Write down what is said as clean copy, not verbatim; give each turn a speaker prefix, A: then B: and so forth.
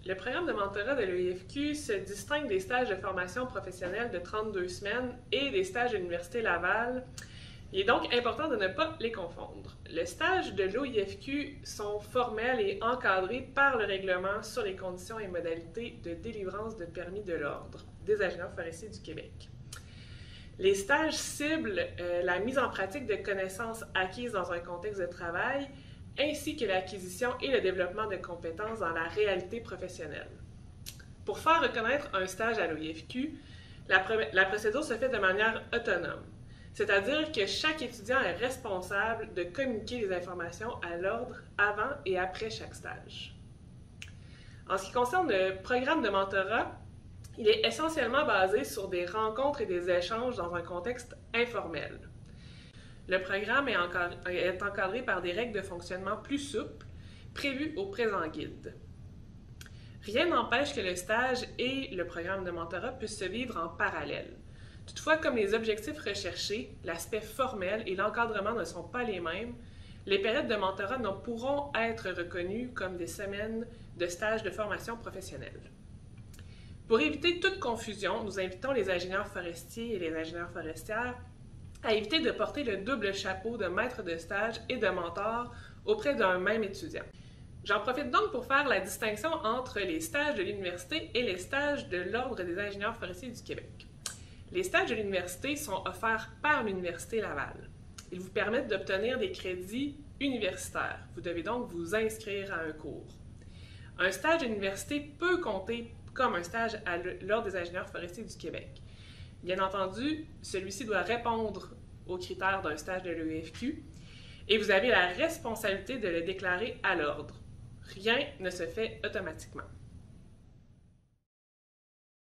A: Le programme de mentorat de l'EIFQ se distingue des stages de formation professionnelle de 32 semaines et des stages de l'Université Laval. Il est donc important de ne pas les confondre. Les stages de l'OIFQ sont formels et encadrés par le règlement sur les conditions et modalités de délivrance de permis de l'Ordre des ingénieurs forestiers du Québec. Les stages ciblent la mise en pratique de connaissances acquises dans un contexte de travail, ainsi que l'acquisition et le développement de compétences dans la réalité professionnelle. Pour faire reconnaître un stage à l'OIFQ, la procédure se fait de manière autonome, c'est-à-dire que chaque étudiant est responsable de communiquer les informations à l'ordre avant et après chaque stage. En ce qui concerne le programme de mentorat, il est essentiellement basé sur des rencontres et des échanges dans un contexte informel. Le programme est encadré par des règles de fonctionnement plus souples, prévues au présent guide. Rien n'empêche que le stage et le programme de mentorat puissent se vivre en parallèle. Toutefois, comme les objectifs recherchés, l'aspect formel et l'encadrement ne sont pas les mêmes, les périodes de mentorat ne pourront être reconnues comme des semaines de stage de formation professionnelle. Pour éviter toute confusion, nous invitons les ingénieurs forestiers et les ingénieurs forestières à éviter de porter le double chapeau de maître de stage et de mentor auprès d'un même étudiant. J'en profite donc pour faire la distinction entre les stages de l'université et les stages de l'Ordre des ingénieurs forestiers du Québec. Les stages de l'université sont offerts par l'Université Laval. Ils vous permettent d'obtenir des crédits universitaires. Vous devez donc vous inscrire à un cours. Un stage de l'université peut compter comme un stage à l'Ordre des ingénieurs forestiers du Québec. Bien entendu, celui-ci doit répondre aux critères d'un stage de l'EIFQ et vous avez la responsabilité de le déclarer à l'ordre. Rien ne se fait automatiquement.